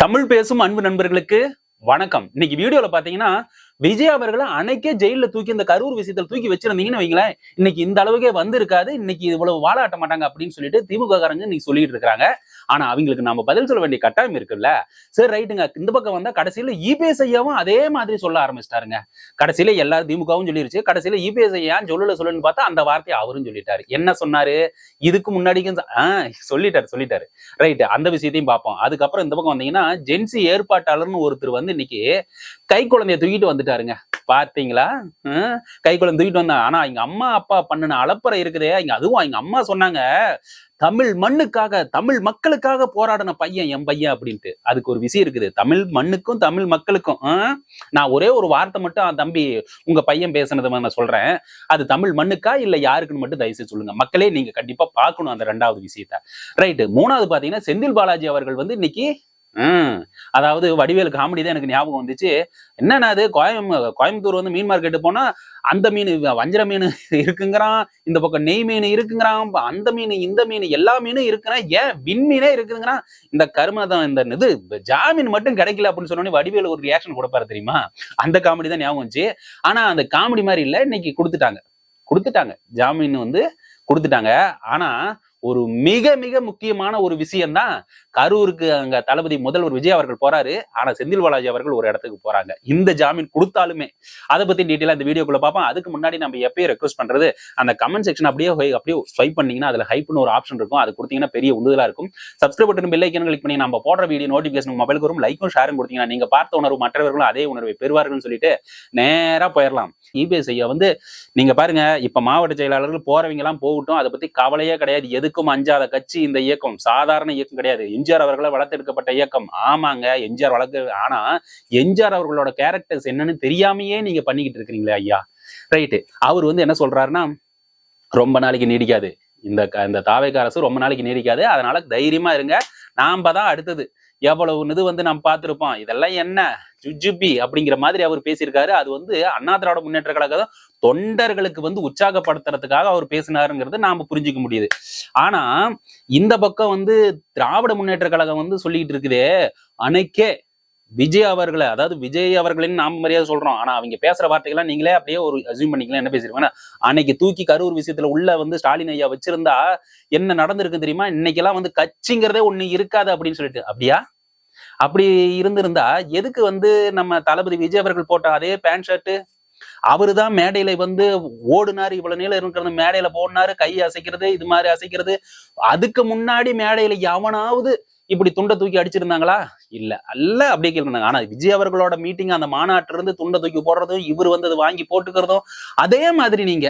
தமிழ் பேசும் அன்பு நண்பர்களுக்கு வணக்கம். இன்னைக்கு வீடியோல பாத்தீங்கன்னா விஜய் அவர்களை அன்னைக்கே ஜெயில தூக்கி இந்த கரூர் விஷயத்துல தூக்கி வச்சிருந்தீங்கன்னு வைங்களேன், இன்னைக்கு இந்த அளவுக்கே வந்திருக்காது, இன்னைக்கு இவ்வளவு வாழாட்ட மாட்டாங்க அப்படின்னு சொல்லிட்டு திமுக காரங்க இன்னைக்கு சொல்லிட்டு இருக்காங்க. ஆனா அவங்களுக்கு நாம பதில் சொல்ல வேண்டிய கட்டாயம் இருக்குல்ல. சரி ரைட்டுங்க, இந்த பக்கம் வந்தா கடைசியில இபிஎஸ் ஐயாவும் அதே மாதிரி சொல்ல ஆரம்பிச்சிட்டாருங்க. கடைசியில எல்லாரும் திமுகவும் சொல்லிருச்சு, கடைசியில இபிஎஸ் ஐயா சொல்லுன்னு பார்த்தா அந்த வார்த்தையை அவரும் சொல்லிட்டாரு. என்ன சொன்னாரு? இதுக்கு முன்னாடிக்கும் சொல்லிட்டாரு. ரைட், அந்த விஷயத்தையும் பார்ப்போம். அதுக்கப்புறம் இந்த பக்கம் வந்தீங்கன்னா ஜென்சி ஏற்பாட்டாளர்னு ஒருத்தர் வந்து இன்னைக்கு கை குழந்தைய தூக்கிட்டு வந்துட்டாருங்க. பாத்தீங்களா? கை குழந்தை தூக்கிட்டு வந்தா. ஆனா எங்க அம்மா அப்பா பண்ணின அலப்பறை இருக்குதே, அதுவும் எங்க அம்மா சொன்னாங்க, தமிழ் மண்ணுக்காக தமிழ் மக்களுக்காக போராடின பையன் என் பையன் அப்படின்ட்டு. அதுக்கு ஒரு விஷயம் இருக்குது, தமிழ் மண்ணுக்கும் தமிழ் மக்களுக்கும். நான் ஒரே ஒரு வார்த்தை மட்டும் தம்பி உங்க பையன் பேசுனது நான் சொல்றேன், அது தமிழ் மண்ணுக்கா இல்ல யாருக்குன்னு மட்டும் தயவுசெய்து சொல்லுங்க. மக்களே நீங்க கண்டிப்பா பார்க்கணும் அந்த ரெண்டாவது விஷயத்த. ரைட்டு. மூணாவது பாத்தீங்கன்னா செந்தில் பாலாஜி அவர்கள் வந்து இன்னைக்கு அதாவது வடிவேலு காமெடி தான் எனக்கு ஞாபகம் வந்துச்சு. என்னன்னா அது கோயம்புத்தூர் வந்து மீன் மார்க்கெட் போனா அந்த மீன் வஞ்சர மீன் இருக்குங்கிறான், இந்த பக்கம் நெய் மீன் இருக்குங்கிறான், அந்த மீன் இந்த மீன் எல்லா மீனும் இருக்குறான், ஏன் விண்மீனே இருக்குங்கிறான். இந்த கருமதான் இந்த இது ஜாமீன் மட்டும் கிடைக்கல அப்படின்னு சொன்னோன்னே வடிவேலு ஒரு ரியாக்ஷன் கொடுப்பாரு தெரியுமா? அந்த காமெடி தான் ஞாபகம் வந்துச்சு. ஆனா அந்த காமெடி மாதிரி இல்ல, இன்னைக்கு கொடுத்துட்டாங்க ஜாமீன் வந்து கொடுத்துட்டாங்க. ஆனா ஒரு மிக மிக முக்கியமான ஒரு விஷயம் தான், கரூருக்கு அங்க தளபதி முதல்வர் விஜய் அவர்கள் போறாரு, ஆனா செந்தில் பாலாஜி அவர்கள் ஒரு இடத்துக்கு போறாங்க. இந்த ஜாமீன் கொடுத்தாலுமே அதை பத்தி டீட்டெயிலா இந்த வீடியோக்குள்ள பார்ப்போம். அதுக்கு முன்னாடி நம்ம எப்பயும் ரெக்வஸ்ட் பண்றது, அந்த கமெண்ட் செக்ஷன் அப்படியே ஸ்வைப் பண்ணீங்கன்னா அதுல ஹைப்னு ஒரு ஆப்ஷன் இருக்கும், அது கொடுத்தீங்கன்னா பெரிய உந்துதலா இருக்கும். Subscribe button bell icon click பண்ணி நம்ம போடுற வீடியோ நோட்டிபிகேஷன் மொபைலுக்கு வரும். லைக்கும் ஷேரும் கொடுத்தீங்கன்னா நீங்க பார்த்த உணர்வு மற்றவர்களும் அதே உணர்வை பெறுவார்கள் சொல்லிட்டு நேரா போயிடலாம். இபிஎஸ் ஐயா வந்து நீங்க பாருங்க, இப்ப மாவட்ட செயலாளர்கள் போறவங்க எல்லாம் போகட்டும், அதை பத்தி கவலையே கிடையாது. எதுக்கும் அஞ்சாத கட்சி இந்த இயக்கம், சாதாரண இயக்கம் கிடையாது. எம்ஜிஆர் அவர்களை வளர்த்தெடுக்கப்பட்ட இயக்கம். ஆமாங்க, எம்ஜிஆர் ஆனா எம்ஜிஆர் அவர்களோட கேரக்டர்ஸ் என்னன்னு தெரியாமையே நீங்க பண்ணிக்கிட்டு இருக்கிறீங்களே ஐயா. ரைட்டு. அவர் வந்து என்ன சொல்றாருன்னா, ரொம்ப நாளைக்கு நீடிக்காது இந்த தாவேக அரசு, ரொம்ப நாளைக்கு நீடிக்காது, அதனால தைரியமா இருங்க, நாம தான் அடுத்தது. எவ்வளவு இது வந்து நம்ம பார்த்திருப்போம், இதெல்லாம் என்ன ஜுஜுபி அப்படிங்கிற மாதிரி அவர் பேசியிருக்காரு. அது வந்து அண்ணா திராவிட முன்னேற்ற கழக தொண்டர்களுக்கு வந்து உற்சாகப்படுத்துறதுக்காக அவர் பேசினாருங்கிறது நாம புரிஞ்சுக்க முடியுது. ஆனா இந்த பக்கம் வந்து திராவிட முன்னேற்ற கழகம் வந்து சொல்லிட்டு இருக்குதே, அன்னைக்கே விஜய் அவர்களை, அதாவது விஜய் அவர்களின் நாம மரியாதை சொல்றோம், ஆனா அவங்க பேசுற வார்த்தைகள்லாம் நீங்களே அப்படியே ஒரு அசியூம் பண்ணிக்கலாம். என்ன பேசிருப்பாங்க, அன்னைக்கு தூக்கி கரூர் விஷயத்துல உள்ள வந்து ஸ்டாலின் ஐயா வச்சிருந்தா என்ன நடந்திருக்கு தெரியுமா? இன்னைக்கெல்லாம் வந்து கட்சிங்கிறதே ஒண்ணு இருக்காது அப்படின்னு சொல்லிட்டு. அப்படியா? அப்படி இருந்திருந்தா எதுக்கு வந்து நம்ம தளபதி விஜய் அவர்கள் போட்ட அதே பேண்ட் ஷர்ட், அவருதான் மேடையில வந்து ஓடுனாரு, இவ்வளவு நீளம் இருக்கிறது மேடையில போனாரு, கை அசைக்கிறது இது மாதிரி அசைக்கிறது. அதுக்கு முன்னாடி மேடையில எவனாவது இப்படி துண்டை தூக்கி அடிச்சிருந்தாங்களா? இல்ல அப்படியே கேள்வி. ஆனா விஜய் அவர்களோட மீட்டிங், அந்த மாநாட்டில இருந்து துண்டை தூக்கி போடுறதும், இவர் வந்து அதை வாங்கி போட்டுக்கிறதும் அதே மாதிரி நீங்க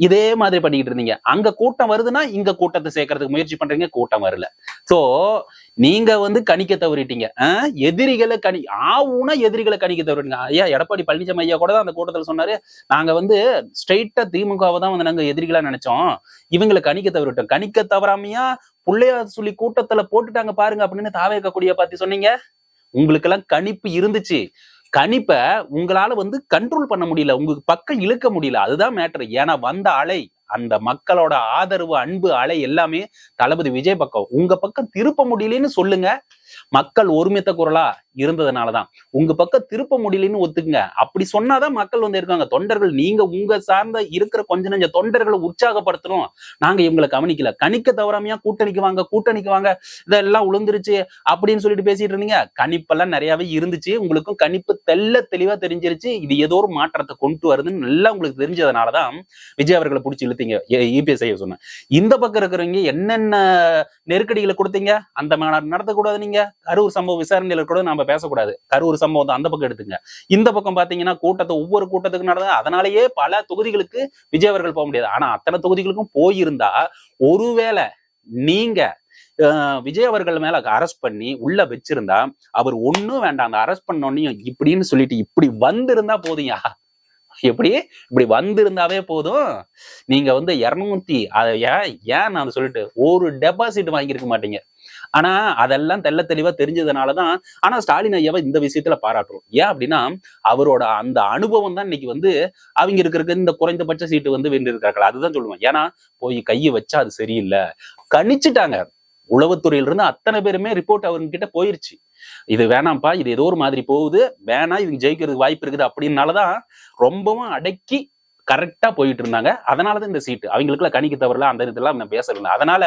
இதே மாதிரி பண்ணிக்கிட்டு இருந்தீங்க. அங்க கூட்டம் வருதுன்னா இங்க கூட்டத்தை சேர்க்கறதுக்கு முயற்சி பண்றீங்க, கூட்டம் வரல. சோ நீங்க வந்து கணிக்க தவறிட்டீங்க. எதிரிகளை எதிரிகளை கணிக்க தவறிட்டீங்க. ஐயா எடப்பாடி பழனிசாமி ஐயா கூட தான் அந்த கூட்டத்தில் சொன்னாரு, நாங்க வந்து ஸ்ட்ரெயிட்டா திமுகவை தான் வந்து நாங்க எதிரிகளா நினைச்சோம், இவங்களை கணிக்க தவறிட்டோம். கணிக்க தவறாமையா பிள்ளையார் சொல்லி கூட்டத்துல போட்டுட்டாங்க பாருங்க அப்படின்னு தாவேக கொடியை பார்த்து சொன்னீங்க. உங்களுக்கு எல்லாம் கணிப்பு இருந்துச்சு, கணிப்ப உங்களால வந்து கண்ட்ரோல் பண்ண முடியல, உங்களுக்கு பக்கம் இழுக்க முடியல. அதுதான் மேட்டர். ஏன்னா வந்த அலை, அந்த மக்களோட ஆதரவு அன்பு அலை எல்லாமே தளபதி விஜய் பக்கம். உங்க பக்கம் திருப்ப முடியலன்னு சொல்லுங்க, மக்கள் ஒருமித்த குரலா இருந்ததுனாலதான். உங்க பக்கம் திருப்ப முடியலன்னு ஒத்துக்குங்க, அப்படி சொன்னாதான் மக்கள் வந்து இருக்காங்க. தொண்டர்கள், நீங்க உங்க சார்ந்த இருக்கிற கொஞ்ச நெஞ்ச தொண்டர்களை உற்சாகப்படுத்தணும், நாங்க இவங்களை கவனிக்கல, கணிக்க தவறாமையா கூட்டணிக்கு வாங்க இதெல்லாம் உளுந்துருச்சு அப்படின்னு சொல்லிட்டு பேசிட்டு இருந்தீங்க. கணிப்பெல்லாம் நிறையவே இருந்துச்சு, உங்களுக்கும் கணிப்பு தெளிவா தெரிஞ்சிருச்சு. இது ஏதோ ஒரு மாற்றத்தை கொண்டு வருதுன்னு நல்லா உங்களுக்கு தெரிஞ்சதுனாலதான் விஜய் அவர்களை பிடிச்சி இழுத்தீங்க. இபிஎஸ் ஐயா சொன்ன இந்த பக்கம் இருக்கிறவங்க என்னென்ன நெருக்கடிகளை கொடுத்தீங்க, அந்த மாநாடு நடத்தக்கூடாது, நீங்க கரூர் சம்பவ விசாரணையில கூட நாம பேசக்கூடாது, கரூர் சம்பவம் அந்த பக்கம் எடுத்துங்க. இந்த பக்கம் பாத்தீங்கன்னா கூட்டத்தை ஒவ்வொரு கூட்டத்துக்கு நடந்த, அதனாலேயே பல தொகுதிகளுக்கு விஜய் அவர்கள் போக முடியாது. ஆனா அத்தனை தொகுதிகளுக்கும் போயிருந்தா ஒருவேளை நீங்க விஜய் அவர்கள் மேல அரெஸ்ட் பண்ணி உள்ள வச்சிருந்தா, அவர் ஒண்ணும் வேண்டாம், அந்த அரெஸ்ட் பண்ணோன்னையும் இப்படின்னு சொல்லிட்டு இப்படி வந்திருந்தா போதுயா, இப்படி வந்திருந்தாவே போதும், நீங்க வந்து 200 ஏன் நான் சொல்லிட்டு ஒரு டெபாசிட் வாங்கியிருக்க மாட்டீங்க. ஆனா அதெல்லாம் தெளிவா தெரிஞ்சதுனாலதான். ஆனா ஸ்டாலின் ஐயாவை இந்த விஷயத்துல பாராட்டுறோம். ஏன் அப்படின்னா அவரோட அந்த அனுபவம் தான் இன்னைக்கு வந்து அவங்க இருக்கிற இந்த குறைந்தபட்ச சீட்டு வந்து வென்று இருக்கார்கள். அதுதான் சொல்லுவேன். ஏன்னா போய் கையை வச்சா அது சரியில்லை, கணிச்சுட்டாங்க. உளவுத்துறையிலிருந்து அத்தனை பேருமே ரிப்போர்ட் அவங்க கிட்ட போயிருச்சு. இது வேணாம்ப்பா, இது ஏதோ ஒரு மாதிரி போகுது, வேணாம், இவங்க ஜெயிக்கிறதுக்கு வாய்ப்பு இருக்குது அப்படின்னாலதான் ரொம்பவும் அடக்கி கரெக்டா போயிட்டு இருந்தாங்க. அதனாலதான் இந்த சீட்டு அவங்களுக்குள்ள கணிக்க தவறல, அந்த இதெல்லாம் நான் பேசல. அதனால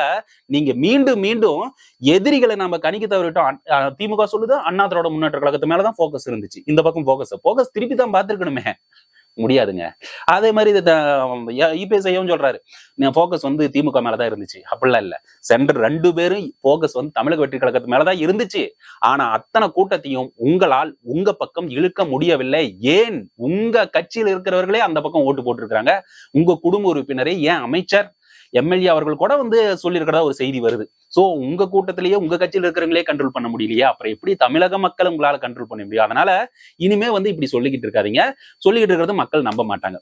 நீங்க மீண்டும் மீண்டும் எதிரிகளை நம்ம கணிக்க தவறிட்டோம். திமுக சொல்லுது அண்ணா திராவிட முன்னேற்ற கழகத்து மேலதான் போக்கஸ் இருந்துச்சு, இந்த பக்கம் போக்கஸ் திருப்பி தான் பார்த்திருக்கணுமே. முடியாதுங்க. அதே மாதிரி இபிஎஸ் ஐயாவும் சொல்றாரு, போக்கஸ் வந்து திமுக மேலதான் இருந்துச்சு. அப்படிலாம் இல்ல, சென்டர் 2 பேரும் போக்கஸ் வந்து தமிழக வெற்றி கழகத்து மேலதான் இருந்துச்சு. ஆனா அத்தனை கூட்டத்தையும் உங்களால் உங்க பக்கம் இழுக்க முடியவில்லை. ஏன்? உங்க கட்சியில் இருக்கிறவர்களே அந்த பக்கம் ஓட்டு போட்டிருக்காங்க. உங்க குடும்ப உறுப்பினரை, ஏன் அமைச்சர் எம்எல்ஏ அவர்கள் கூட வந்து சொல்லியிருக்கிறதா ஒரு செய்தி வருது. சோ உங்க கூட்டத்திலேயே உங்க கட்சியில் இருக்கிறவங்களே கண்ட்ரோல் பண்ண முடியலையா, அப்புறம் எப்படி தமிழக மக்கள் உங்களால கண்ட்ரோல் பண்ண முடியும்? அதனால இனிமே வந்து இப்படி சொல்லிக்கிட்டு இருக்காதீங்க. சொல்லிக்கிட்டு இருக்கிறது மக்கள் நம்ப மாட்டாங்க.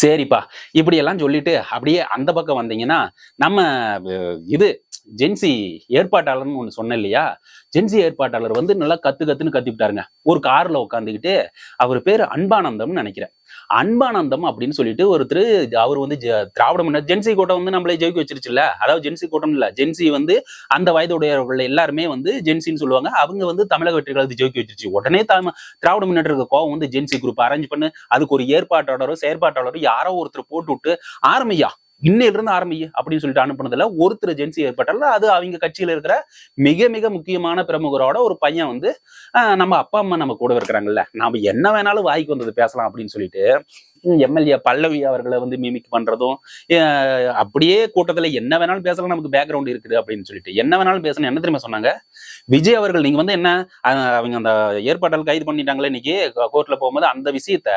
சரிப்பா, இப்படி எல்லாம் சொல்லிட்டு அப்படியே அந்த பக்கம் வந்தீங்கன்னா, நம்ம இது ஜென்சி ஏற்பாட்டாளர்னு ஒண்ணு சொன்னேன் இல்லையா, ஜென்சி ஏற்பாட்டாளர் வந்து நல்லா கத்துன்னு கத்திவிட்டாருங்க. ஒரு கார்ல உட்காந்துக்கிட்டு, அவர் பேரு அன்பானந்தம்னு நினைக்கிறேன். அன்பானந்தம் அப்படின்னு சொல்லிட்டு ஒருத்தர், அவர் வந்து திராவிட முன்னேற்ற ஜென்சி கூட்டம் வந்து நம்மளே ஜெயிக்க வச்சிருச்சுல்ல. அதாவது ஜென்சி கூட்டம் இல்ல, ஜென்சி வந்து அந்த வயதுடையவர்கள் எல்லாருமே வந்து ஜென்சின்னு சொல்லுவாங்க. அவங்க வந்து தமிழக வெற்றி கழகத்தை ஜெயிக்க வச்சிருச்சு. உடனே திராவிட முன்னேற்ற கோவம் வந்து ஜென்சி குரூப் அரேஞ்ச் பண்ணு, அதுக்கு ஒரு ஏற்பாட்டாளரோ செயற்பாட்டாளரோ யாரோ ஒருத்தர் போட்டு விட்டு ஆரம்பியா, இன்னையில இருந்து ஆரம்பிய அப்படின்னு சொல்லிட்டு அனுப்புனதுல ஒருத்தர் ஜென்சி ஏற்பட்டால, அது அவங்க கட்சியில இருக்கிற மிக மிக முக்கியமான பிரமுகரோட ஒரு பையன் வந்து, நம்ம அப்பா அம்மா நம்ம கூட இருக்கிறாங்கல்ல, நாம என்ன வேணாலும் வாய்க்கு வந்தது பேசலாம் அப்படின்னு சொல்லிட்டு எம்எல்ஏ பல்லவி அவர்களை வந்து மிமிக் பண்றதும், அப்படியே கூட்டத்துல என்ன வேணாலும் பேசலாம், நமக்கு பேக்ரவுண்ட் இருக்குது அப்படின்னு சொல்லிட்டு என்ன வேணாலும் பேசணும். என்ன தெரியுமா சொன்னாங்க? விஜய் அவர்கள் நீங்க வந்து என்ன, அவங்க அந்த ஏற்பாட்டால் கைது பண்ணிட்டாங்களே இன்னைக்கு கோர்ட்ல போகும்போது, அந்த விஷயத்த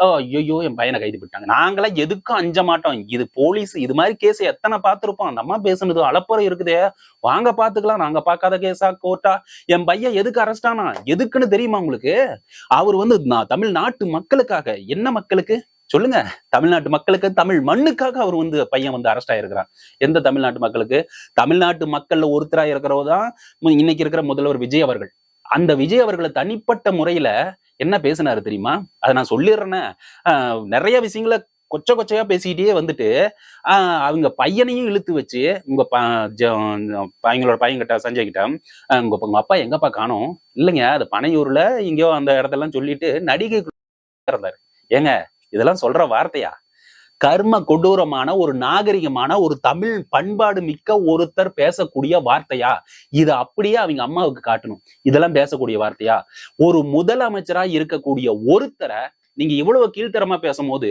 ஐயோ என் பையனை கைது பண்ணிட்டாங்க, நாங்களாம் எதுக்கும் அஞ்ச மாட்டோம், இது போலீஸ், இது மாதிரி கேஸ் எத்தனை பார்த்திருப்போம், அந்த அம்மா பேசுனது அலப்பறம் இருக்குதே, வாங்க பாத்துக்கலாம், நாங்க பார்க்காத கேஸா கோர்ட்டா, என் பையன் எதுக்கு அரெஸ்ட் ஆனா எதுக்குன்னு தெரியுமா உங்களுக்கு? அவர் வந்து தமிழ்நாட்டு மக்களுக்காக, என்ன மக்களுக்கு சொல்லுங்க, தமிழ்நாட்டு மக்களுக்கு, தமிழ் மண்ணுக்காக அவர் வந்து பையன் வந்து அரெஸ்ட் ஆயிருக்கிறான். எந்த தமிழ்நாட்டு மக்களுக்கு? தமிழ்நாட்டு மக்கள்ல ஒருத்தரா இருக்கிறவதான் இன்னைக்கு இருக்கிற முதல்வர் விஜய் அவர்கள். அந்த விஜய் அவர்களை தனிப்பட்ட முறையில என்ன பேசினாரு தெரியுமா? அதை நான் சொல்லிடுறேன்னு, நிறைய விஷயங்களை கொச்சையா பேசிக்கிட்டே வந்துட்டு, அவங்க பையனையும் இழுத்து வச்சு, அவங்களோட பையன் கிட்ட, சஞ்சய் கிட்ட, உங்க அப்பா எங்கப்பா காணோம், இல்லைங்க அது பனையூர்ல இங்கயோ அந்த இடத்தெல்லாம் சொல்லிட்டு நடிகை இருந்தாரு. ஏங்க இதெல்லாம் சொல்ற வார்த்தையா? கர்ம கொடூரமான ஒரு நாகரிகமான ஒரு தமிழ் பண்பாடு மிக்க ஒருத்தர் பேசக்கூடிய வார்த்தையா? இது அப்படியே அவங்க அம்மாவுக்கு காட்டணும். இதெல்லாம் பேசக்கூடிய வார்த்தையா? ஒரு முதலமைச்சரா இருக்கக்கூடிய ஒருத்தரை நீங்க இவ்வளவு கீழ்த்தரமா பேசும்போது,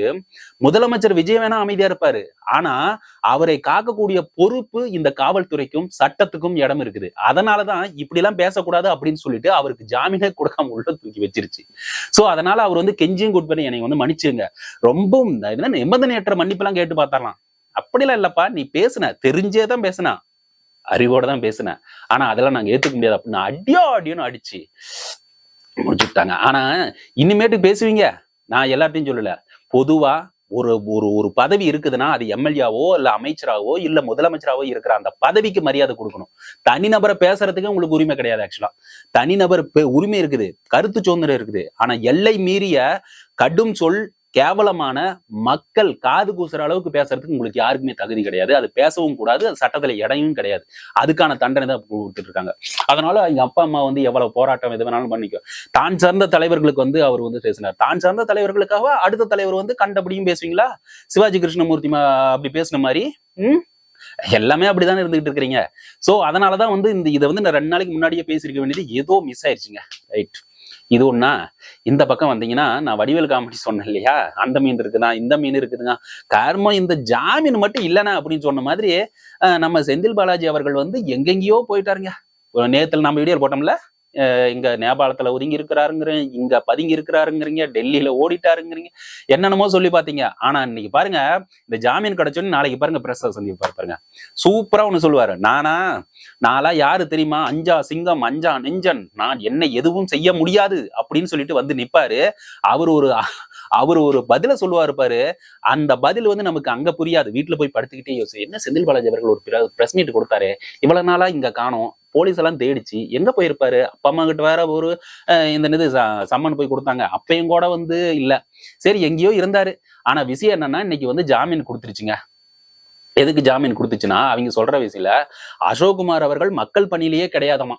முதலமைச்சர் விஜய் வேணா அமைதியா இருப்பாரு, ஆனா அவரை காக்கக்கூடிய பொறுப்பு இந்த காவல்துறைக்கும் சட்டத்துக்கும் இடம் இருக்குது. அதனாலதான் இப்படி எல்லாம் பேசக்கூடாது அப்படின்னு சொல்லிட்டு அவருக்கு ஜாமீனே கொடுக்காம உள்ள தூக்கி வச்சிருச்சு. சோ அதனால அவர் வந்து கெஞ்சியும் குட் பண்ணி, என்னை வந்து மன்னிச்சுங்க, ரொம்ப நிபந்தனையற்ற மன்னிப்பு எல்லாம் கேட்டு பார்த்தாரலாம். அப்படிலாம் இல்லப்பா, நீ பேசுன, தெரிஞ்சேதான் பேசுனா, அறிவோட தான் பேசுன, ஆனா அதெல்லாம் நாங்க ஏத்துக்க முடியாது அப்படின்னு அடியோன்னு அடிச்சு முடிச்சுட்டாங்க. ஆனா இனிமேட்டு பேசுவீங்க, நான் எல்லாத்தையும் சொல்லல, பொதுவா ஒரு ஒரு ஒரு பதவி இருக்குதுன்னா அது எம்எல்ஏவோ இல்ல அமைச்சராவோ இல்ல முதலமைச்சராவோ இருக்கிற அந்த பதவிக்கு மரியாதை கொடுக்கணும். தனிநபரை பேசுறதுக்கு உங்களுக்கு உரிமை கிடையாது. ஆக்சுவலா தனிநபர் உரிமை இருக்குது, கருத்து சுதந்திரம் இருக்குது, ஆனா எல்லை மீறிய கடும் சொல், கேவலமான மக்கள் காது கூசுற அளவுக்கு பேசுறதுக்கு உங்களுக்கு யாருக்குமே தகுதி கிடையாது. அது பேசவும் கூடாது, அது சட்டத்துல இடையும் கிடையாது. அதுக்கான தண்டனை தான் கொடுத்துட்டு இருக்காங்க. அதனால எங்க அப்பா அம்மா வந்து எவ்வளவு போராட்டம் எது வேணாலும் பண்ணிக்கோ. தான் சார்ந்த தலைவர்களுக்கு வந்து அவர் வந்து பேசினார். தான் சார்ந்த தலைவர்களுக்காக அடுத்த தலைவர் வந்து கண்டபடியும் பேசுவீங்களா? சிவாஜி கிருஷ்ணமூர்த்தி அப்படி பேசின மாதிரி எல்லாமே அப்படிதானே இருந்துகிட்டு இருக்கிறீங்க. சோ அதனாலதான் வந்து இதை வந்து நான் 2 நாளைக்கு முன்னாடியே பேசிருக்க வேண்டியது ஏதோ மிஸ் ஆயிடுச்சுங்க. ரைட், இது ஒண்ணா. இந்த பக்கம் வந்தீங்கன்னா, நான் வடிவேல் காமெடி சொன்னேன் இல்லையா, அந்த மீன் இருக்குதா இந்த மீன் இருக்குதுங்க, கர்மம் இந்த ஜாமீன் மட்டும் இல்லைனா அப்படின்னு சொன்ன மாதிரி நம்ம செந்தில் பாலாஜி அவர்கள் வந்து எங்கெங்கயோ போயிட்டாருங்க. நேத்துல நம்ம வீடியோ போட்டோம்ல, இங்க நேபாளத்துல ஒதுங்கி இருக்கிறாருங்கிறீங்க, இங்க பதுங்கி இருக்கிறாருங்கிறீங்க, டெல்லியில ஓடிட்டாருங்கிறீங்க, என்னென்னமோ சொல்லி பாத்தீங்க. ஆனா இன்னைக்கு பாருங்க, இந்த ஜாமீன் கிடைச்சோன்னு நாளைக்கு பாருங்க பிரஸ் சந்திப்பாரு பாருங்க, சூப்பரா ஒண்ணு சொல்லுவாரு, நானா யாரு தெரியுமா, அஞ்சா சிங்கம் அஞ்சா நெஞ்சன், நான் என்ன எதுவும் செய்ய முடியாது அப்படின்னு சொல்லிட்டு வந்து நிப்பாரு. அவர் ஒரு பதில சொல்லுவாரு பாரு, அந்த பதில் வந்து நமக்கு அங்க புரியாது, வீட்டுல போய் படுத்துக்கிட்டே யோசி, என்ன செந்தில் பாலாஜி அவர்கள் ஒரு பிரஸ் மீட் கொடுத்தாரு, இவ்வளவு நாளா இங்க காணோம், போலீஸ் எல்லாம் தேடிச்சு, எங்க போயிருப்பாரு, அப்பா அம்மா கிட்ட வேற ஒரு இந்த சம்மன் போய் கொடுத்தாங்க, அப்பயும் கூட வந்து இல்ல, சரி எங்கேயோ இருந்தாரு. ஆனா விஷயம் என்னன்னா, இன்னைக்கு வந்து ஜாமீன் கொடுத்துருச்சுங்க. எதுக்கு ஜாமீன் கொடுத்துச்சுன்னா அவங்க சொல்ற விஷயத்துல அசோக்குமார் அவர்கள் மக்கள் பணியிலேயே கிடையாதாமா.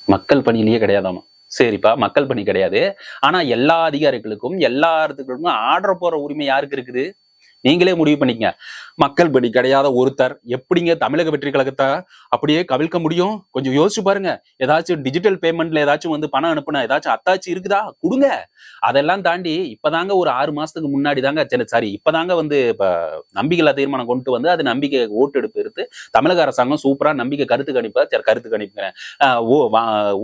மக்கள் பணியிலேயே கிடையாதாமா. சரிப்பா, மக்கள் பணி கிடையாது. ஆனா எல்லா அதிகாரிகளுக்கும் எல்லாத்துக்கும் ஆர்டர் போற உரிமை யாருக்கு இருக்குது? நீங்களே முடிவு பண்ணிக்கங்க. மக்கள் பணி கிடையாத ஒருத்தர் எப்படிங்க தமிழக வெற்றி கழகத்தை அப்படியே கவிழ்க்க முடியும்? கொஞ்சம் யோசிச்சு பாருங்க. ஏதாச்சும் டிஜிட்டல் பேமெண்ட்ல ஏதாச்சும் வந்து பணம் அனுப்புனா ஏதாச்சும் அத்தாச்சி இருக்குதா? கொடுங்க. அதெல்லாம் தாண்டி இப்பதாங்க ஒரு 6 மாசத்துக்கு முன்னாடி தாங்க, சாரி இப்பதாங்க வந்து இப்ப நம்பிக்கையில்லா தீர்மானம் கொண்டு வந்து அது நம்பிக்கை ஓட்டெடுப்பு எடுத்து தமிழக அரசாங்கம் சூப்பரா நம்பிக்கை கருத்து கணிப்புங்கிறேன்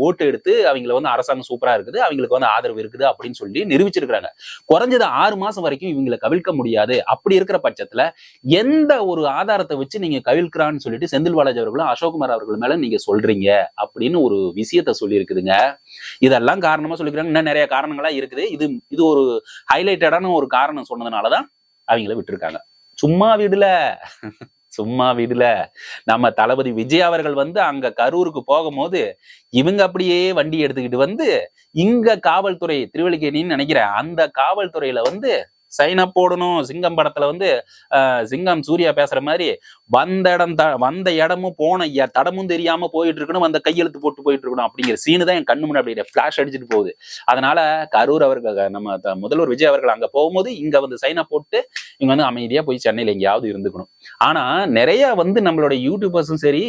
ஓட்டு எடுத்து அவங்களை வந்து அரசாங்கம் சூப்பரா இருக்குது, அவங்களுக்கு வந்து ஆதரவு இருக்குது அப்படின்னு சொல்லி நிரூபிச்சிருக்காங்க. குறைஞ்சது 6 மாசம் வரைக்கும் இவங்களை கவிழ்க்க முடியாது. அப்படி இருக்கிற பட்சத்துல எந்த ஒரு ஆதாரத்தை வச்சு நீங்க கவிழ்க்கிறான்னு சொல்லிட்டு செந்தில் பாலாஜி அவர்களும் அசோக்குமார் அவர்கள் மேல நீங்க சொல்றீங்க அப்படின்னு ஒரு விஷயத்த சொல்லி இருக்குதுங்க. இதெல்லாம் காரணமா சொல்லிக்கிறாங்க. இன்னும் நிறைய காரணங்களா இருக்குது. இது ஒரு ஹைலைட்டடான ஒரு காரணம் சொன்னதுனாலதான் அவங்கள விட்டுருக்காங்க. சும்மா விடல. நம்ம தளபதி விஜய் அவர்கள் வந்து அங்க கரூருக்கு போகும்போது இவங்க அப்படியே வண்டி எடுத்துக்கிட்டு வந்து இங்க காவல்துறை திருவல்லிக்கேணின்னு நினைக்கிறேன், அந்த காவல்துறையில வந்து சைன் அப் போடணும். சிங்கம் படத்துல வந்து சிங்கம் சூர்யா பேசுற மாதிரி வந்த இடமும் போன தடமும் தெரியாம போயிட்டு இருக்கணும், அந்த கையெழுத்து போட்டு போயிட்டு இருக்கணும் அப்படிங்கிற சீனு தான் என் கண்ணு முன்னாடி பிளாஷ் அடிச்சுட்டு போகுது. அதனால கரூர் அவர்கள் நம்ம முதல்வர் விஜய் அவர்கள் அங்க போகும்போது இங்க வந்து சைன் அப் போட்டு இவங்க வந்து அமைதியா போய் சென்னையில எங்கேயாவது இருந்துக்கணும். ஆனா நிறைய வந்து நம்மளோட யூடியூபர்ஸும் சரி,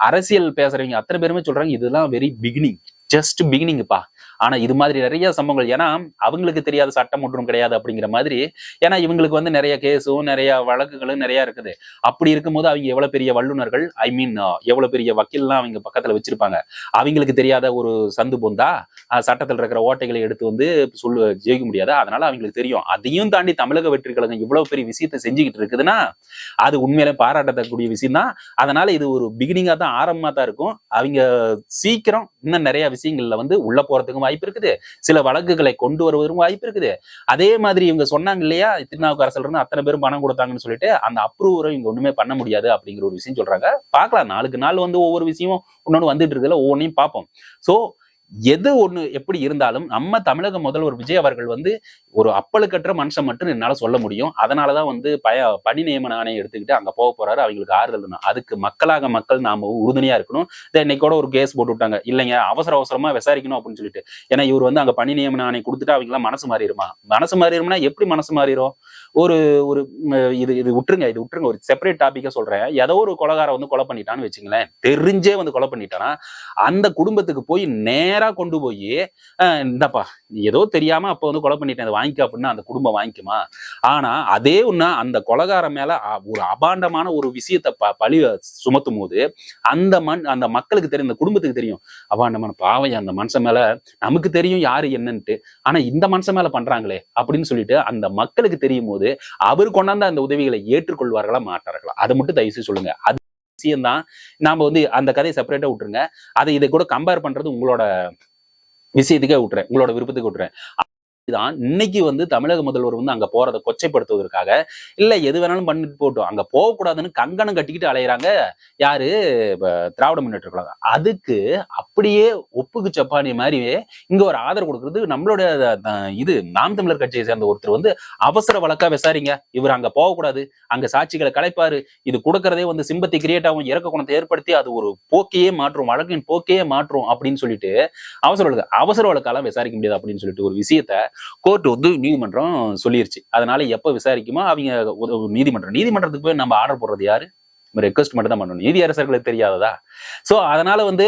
அரசியல் பேசுறவங்க அத்தனை பேருமே சொல்றாங்க இதெல்லாம் வெரி பிகினிங், ஜஸ்ட் பிகினிங்ப்பா. ஆனா இது மாதிரி நிறைய சம்பவங்கள், ஏன்னா அவங்களுக்கு தெரியாத சட்டம் ஒன்றும் கிடையாது அப்படிங்கிற மாதிரி. ஏன்னா இவங்களுக்கு வந்து நிறைய கேஸும் நிறைய வழக்குகளும் நிறைய இருக்குது. அப்படி இருக்கும்போது அவங்க எவ்வளவு பெரிய வல்லுநர்கள், எவ்வளவு பெரிய வக்கீல்லாம் அவங்க பக்கத்துல வச்சிருப்பாங்க. அவங்களுக்கு தெரியாத ஒரு சந்து பொந்தா சட்டத்தில் இருக்கிற ஓட்டைகளை எடுத்து வந்து ஜெயிக்க முடியாது. அதனால அவங்களுக்கு தெரியும். அதையும் தாண்டி தமிழக வெற்றி கழகம் இவ்வளவு பெரிய விஷயத்தை செஞ்சுக்கிட்டு இருக்குதுன்னா அது உண்மையிலே பாராட்டக்கூடிய விஷயம் தான். அதனால இது ஒரு பிகினிங்கா தான், ஆரம்பமா தான் இருக்கும். அவங்க சீக்கிரம் இன்னும் நிறைய விஷயங்கள்ல வந்து உள்ள போறதுக்கும் வாய்ப்பு இருக்குது, சில வழக்குகளை கொண்டு வருவதற்கும் வாய்ப்பு இருக்குது. அதே மாதிரி இவங்க சொன்னாங்க இல்லையா, திருநாவுக்கரசர் அத்தனை பேரும் பணம் கொடுத்தாங்கன்னு சொல்லிட்டு அந்த அப்ரூவரை இவங்க ஒண்ணுமே பண்ண முடியாது அப்படிங்கிற ஒரு விஷயம் சொல்றாங்க. பார்க்கலாம், நாளுக்கு நாள் வந்து ஒவ்வொரு விஷயமும் ஒன்னொன்னு வந்துட்டு இருக்குல்ல, ஒவ்வொன்றையும் பார்ப்போம். சோ எது ஒண்ணு எப்படி இருந்தாலும் நம்ம தமிழக முதல்வர் விஜய் அவர்கள் வந்து ஒரு அப்பழுக்கற்ற மனுஷன் மட்டும் என்னால சொல்ல முடியும். அதனாலதான் வந்து பணி நியமன ஆணையம் எடுத்துக்கிட்டு அங்க போக போறாரு, அவங்களுக்கு ஆறுதல். அதுக்கு மக்கள் நாம உறுதுணையா இருக்கணும். இன்னைக்கு கூட ஒரு கேஸ் போட்டு விட்டாங்க இல்லைங்க, அவசரமா விசாரிக்கணும் அப்படின்னு சொல்லிட்டு. ஏன்னா இவர் வந்து அங்க பணி நியமன ஆணையம் கொடுத்துட்டு அவங்க எல்லாம் மனசு மாறிடும்னா எப்படி மனசு மாறிடும்? ஒரு ஒரு இது விட்டுருங்க, ஒரு செப்பரேட் டாபிக்கா சொல்றேன். ஏதோ ஒரு கொலைகாரம் வந்து கொலை பண்ணிட்டான்னு வச்சுங்களேன், தெரிஞ்சே வந்து கொலை பண்ணிட்டானா அந்த குடும்பத்துக்கு போய் நேரா கொண்டு போய் இந்தப்பா ஏதோ தெரியாம அப்ப வந்து கொலை பண்ணிட்டேன் வாங்கிக்க அப்படின்னா அந்த குடும்பம் வாங்கிக்குமா? ஆனா அதே ஒண்ணு அந்த கொலைகாரம் மேல ஒரு அபாண்டமான ஒரு விஷயத்தை பழி சுமத்தும் போது அந்த மக்களுக்கு தெரியும், அந்த குடும்பத்துக்கு தெரியும் அபாண்டமான பாவையா அந்த மனுஷன் மேல நமக்கு தெரியும் யாரு என்னன்ட்டு, ஆனா இந்த மனுஷன் மேல பண்றாங்களே அப்படின்னு சொல்லிட்டு அந்த மக்களுக்கு தெரியும் போது அவர் கொண்டாந்த அந்த உதவிகளை ஏற்றுக்கொள்வார்களா மாட்டார்களா? அதை மட்டும் தயவு சொல்லுங்க. அது விஷயம் தான். நாம வந்து அந்த கதையை செப்பரேட்டா விட்டுருங்க. அதை இதை கூட கம்பேர் பண்றது உங்களோட விஷயத்துக்கே விட்டுறேன், உங்களோட விருப்பத்துக்கு விட்டுறேன். தான் இன்னைக்கு வந்து தமிழக முதல்வர் வந்து அங்க போறதை கொச்சைப்படுத்துவதற்காக இல்ல எது வேணாலும் பண்ணிட்டு போட்டோம், அங்க போகக்கூடாதுன்னு கங்கணம் கட்டிக்கிட்டு அலையிறாங்க யாரு? திராவிட முன்னேற்ற கழகம். அதுக்கு அப்படியே ஒப்புக்கு சப்பானி மாதிரி இங்க ஒரு ஆதரவு கொடுக்கறது நம்மளோட இது நாம் தமிழர் கட்சியை சேர்ந்த ஒருத்தர் வந்து அவசர வழக்கா விசாரிங்க, இவர் அங்க போகக்கூடாது, அங்க சாட்சிகளை கலைப்பாரு, இது கொடுக்கறதே வந்து சிம்பத்தி கிரியேட் ஆகும், இறக்க குணத்தை ஏற்படுத்தி அது ஒரு போக்கையே மாற்றும், வழக்கின் போக்கையே மாற்றும் அப்படின்னு சொல்லிட்டு அவசர வழக்கெல்லாம் விசாரிக்க முடியாது அப்படின்னு சொல்லிட்டு ஒரு விஷயத்த கோர்ட் வந்து நீதிமன்றம் சொல்லிருச்சு. அதனால எப்ப விசாரிக்குமோ அவங்க நீதிமன்றத்துக்கு போய் நம்ம ஆர்டர் போடுறது யாரு? ரெக்வஸ்ட் மட்டும் தான் பண்ணணும். நீதி அரசர்களுக்கு தெரியாததா? சோ அதனால வந்து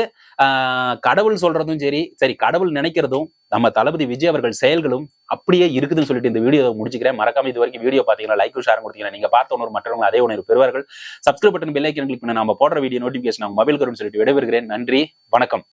கடவுள் சொல்றதும் சரி கடவுள் நினைக்கிறதும் நம்ம தளபதி விஜய் அவர்கள் செயல்களும் அப்படியே இருக்குதுன்னு சொல்லிட்டு இந்த வீடியோ முடிச்சுக்கிறேன். மறக்காம இது வரைக்கும் வீடியோ பாத்தீங்கன்னா லைக் ஷேர் கொடுத்தீங்கன்னா நீங்க பார்த்த ஒன்று மற்றவங்க அதே ஒன்று பெறுவார்கள். Subscribe button bell icon click பண்ணி நம்ம போடுற வீடியோ நோட்டிபிகேஷன் அவங்க மொபைல் வரும்னு சொல்லிட்டு விடைபெறுகிறேன். நன்றி, வணக்கம்.